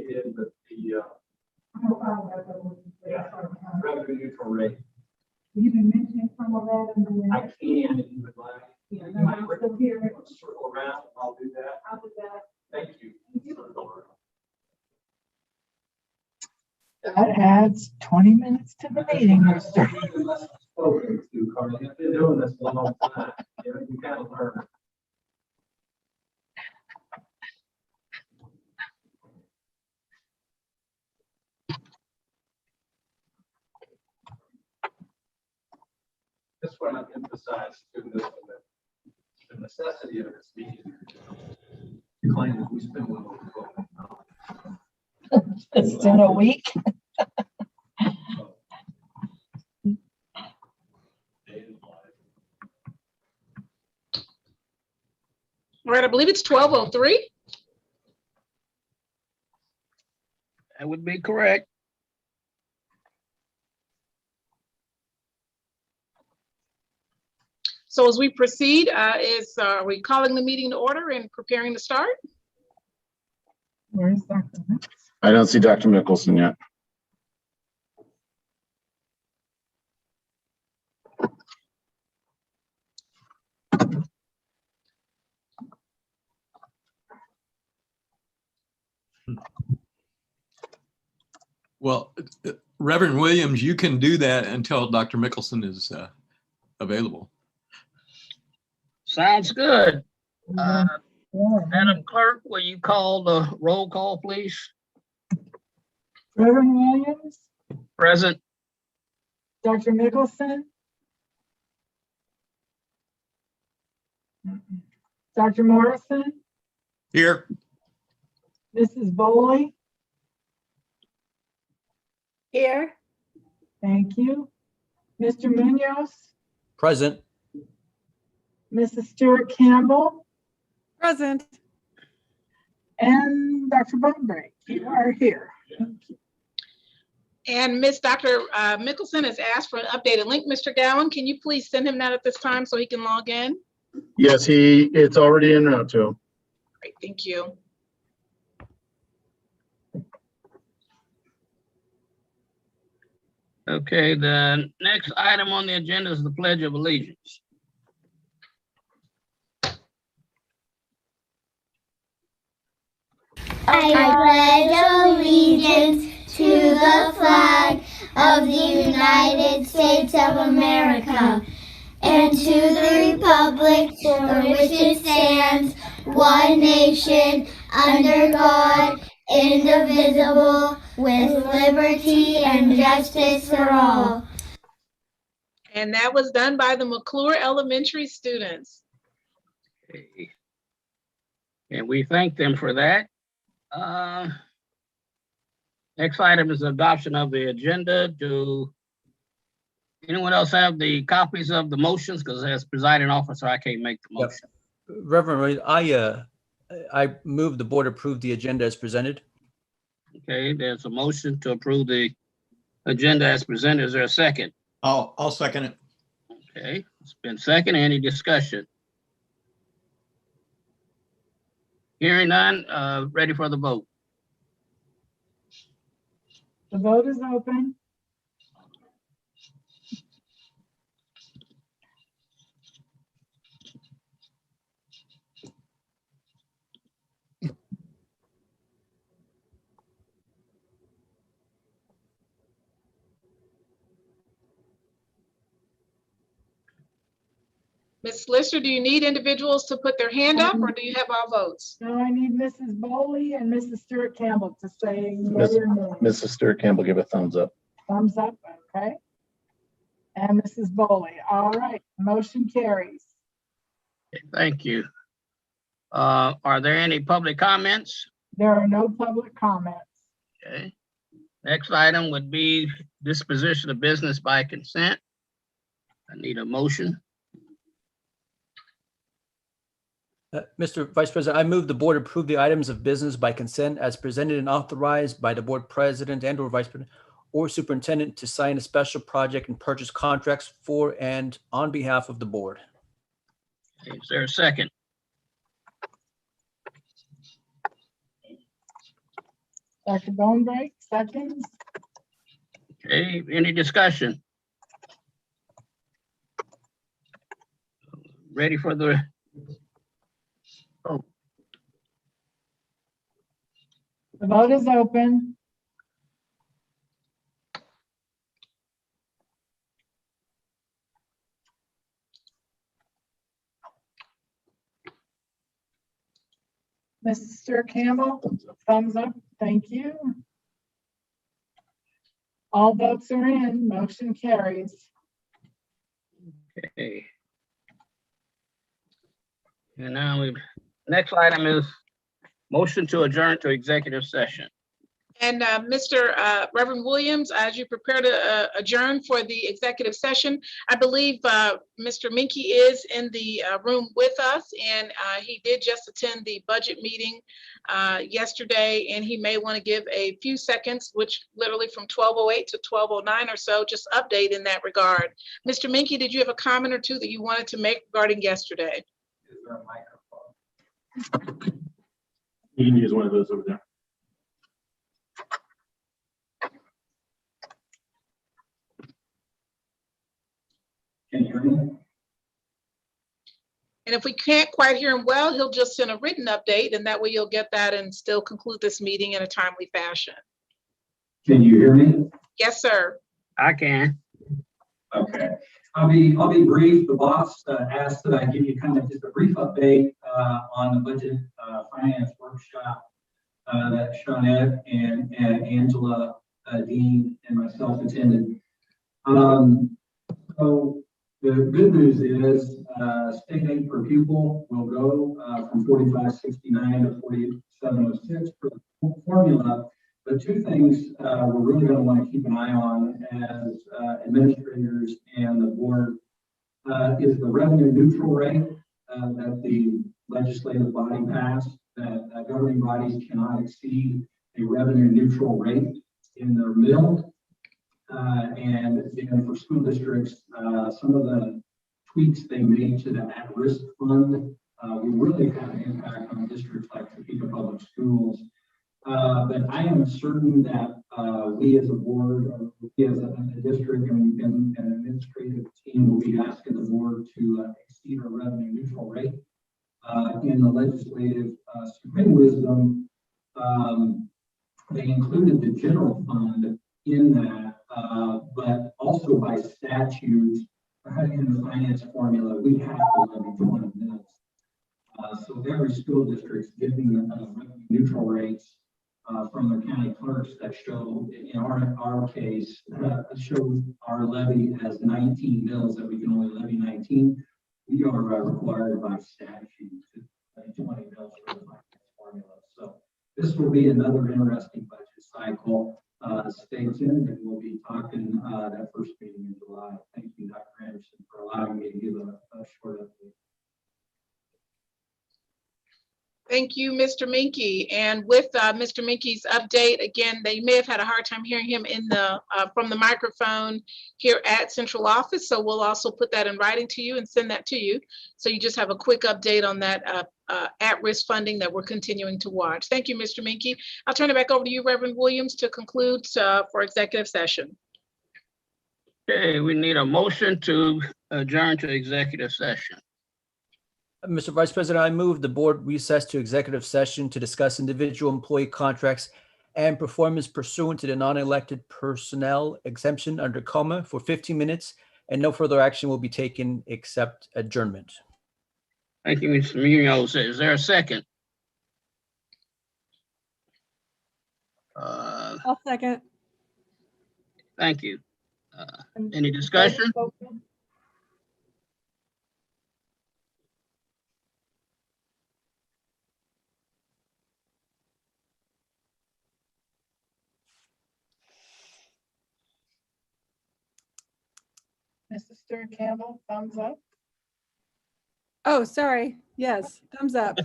in the revenue neutral rate. You can mention some of that in the. I can if you would like. Yeah, You might I'm still here. circle around, I'll do that. I'll do that. Thank you. That adds 20 minutes to the meeting, Mr. Okay, too, Carly, I've been doing this a long time. You know, you kind of learn. That's what I've emphasized to this one, that the necessity of this meeting. The claim that we spend one over. Just in a week. All right, I believe it's 12:03. That would be correct. So as we proceed, are we calling the meeting to order and preparing to start? Where's Dr. Mix? I don't see Dr. Mickelson yet. Well, Reverend Williams, you can do that until Dr. Mickelson is available. Sounds good. Yeah. Madam Clerk, will you call the roll call, please? Reverend Williams, Present. Dr. Mickelson. Dr. Morrison, Here. Mrs. Boley. Here. Thank you. Mr. Munoz, Present. Mrs. Stewart Campbell, Present. and Dr. Bunbury. You are here. And Dr. Mickelson has asked for an updated link. Mr. Gowan, can you please send him that at this time so he can log in? Yes, it's already en route to him. Great, thank you. Okay, the next item on the agenda is the Pledge of Allegiance. I pledge allegiance to the flag of the United States of America and to the republic for which it stands, one nation, under God, indivisible, with liberty and justice for all. And that was done by the McClure Elementary students. Okay. And we thank them for that. Next item is adoption of the agenda. Do anyone else have the copies of the motions? Because as presiding officer, I can't make the Yep. motion. Reverend, I move the board approve the agenda as presented. Okay, there's a motion to approve the agenda as presented. Is there a second? I'll second it. Okay, it's been second. Any discussion? Hearing none, ready for the vote. The vote is open. Ms. Lister, do you need individuals to put their hand up or do you have all votes? Now I need Mrs. Boley and Mrs. Stewart Campbell to say Miss- yea or nay. Mrs. Stewart Campbell, give a thumbs up. Thumbs up, okay? And Mrs. Boley. All right, motion carries. Thank you. Are there any public comments? There are no public comments. Okay. Next item would be disposition of business by consent. I need a motion. Mr. Vice President, I move the board approve the items of business by consent as presented and authorized by the board president and or vice president or superintendent to sign a special project and purchase contracts for and on behalf of the board. Is there a second? Dr. Bonebrake, seconds. Okay, any discussion? Ready for the, The vote is open. Mr. Campbell, thumbs up. Thank you. All votes are in. Motion carries. okay. And now next item is motion to adjourn to executive session. And Reverend Williams, as you prepare to adjourn for the executive session, I believe Mr. Minky is in the room with us, and he did just attend the budget meeting yesterday, and he may want to give a few seconds, which literally from 12:08 to 12:09 or so, just update in that regard. Mr. Minky, did you have a comment or two that you wanted to make regarding yesterday? Is there a microphone? You can use one of those over there. Can you hear me? And if we can't quite hear him well, he'll just send a written update, and that way you'll get that and still conclude this meeting in a timely fashion. Can you hear me? Yes, sir. I can. Okay, I'll be brief. The boss asked that I give you kind of just a brief update on the budget finance workshop that Shawnette and Angela Dean and myself attended. So the good news is state aid per pupil will go from 4569 to 4706 for the formula. But two things we're really going to want to keep an eye on as administrators and the board is the revenue neutral rate that the legislative body passed, that governing bodies cannot exceed a revenue neutral rate in their mill. And then for school districts, some of the tweaks they made to the at-risk fund will really have an impact on districts like Topeka Public Schools. But I am certain that we as a board, or we as a district and an administrative team will be asking the board to exceed our revenue neutral rate. In the legislative supreme wisdom, they included the general fund in that, but also by statute in the finance formula, we have to levy 20 mils. So every school district is getting revenue neutral rates from their county clerks that show, in our case, show our levy as 19 mils, that we can only levy 19. We are required by statute to levy 20 mils for the finance formula. So this will be another interesting budget cycle. Stay tuned, and we'll be talking that first meeting in July. Thank you, Dr. Anderson, for allowing me to give a short update. Thank you, Mr. Minky. And with Mr. Minky's update, again, they may have had a hard time hearing him in the from the microphone here at central office. So we'll also put that in writing to you and send that to you. So you just have a quick update on that at-risk funding that we're continuing to watch. Thank you, Mr. Minky. I'll turn it back over to you, Reverend Williams, to conclude for executive session. Okay, we need a motion to adjourn to executive session. Mr. Vice President, I move the board recess to executive session to discuss individual employee contracts and performance pursuant to the non-elected personnel exemption under COMA for 15 minutes, and no further action will be taken except adjournment. Thank you, Mr. Munoz. Is there a second? I'll second. Thank you. Any discussion? Mrs. Stewart Campbell, thumbs up. Oh, sorry. Yes, thumbs up.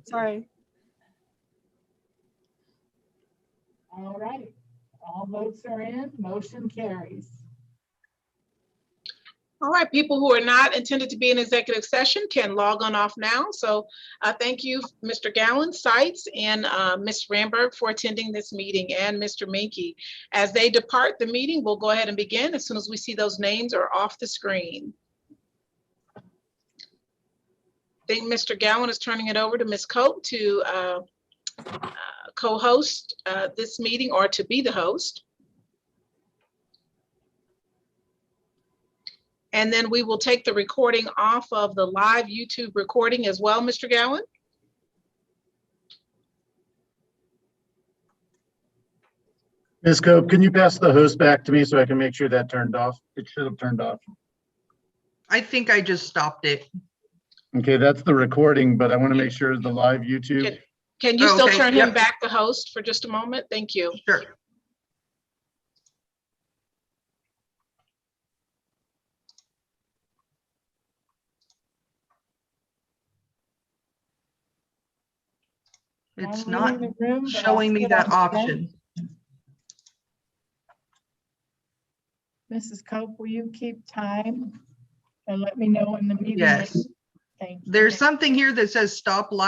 Sorry. All right, all votes are in, motion carries. All right, people who are not intended to be in executive session can log on off now. So thank you, Mr. Gowan, Sites, and Ms. Ramberg for attending this meeting, and Mr. Minky. As they depart the meeting, we'll go ahead and begin as soon as we see those names are off the screen. I think Mr. Gowan is turning it over to Ms. Cope to co-host this meeting, or to be the host. And then we will take the recording off of the live YouTube recording as well, Mr. Gowan. Ms. Cope, can you pass the host back to me so I can make sure that turned off? It should have turned off. I think I just stopped it. Okay, that's the recording, but I want to make sure the live YouTube. Can you still Okay, turn him yep. back the host for just a moment? Thank you. Sure. It's I'm not leaving the room, but I'll showing me sit that on the bench. option. Mrs. Cope, will you keep time and let me know when the meeting Yes. is? Thank you. There's something here that says stop live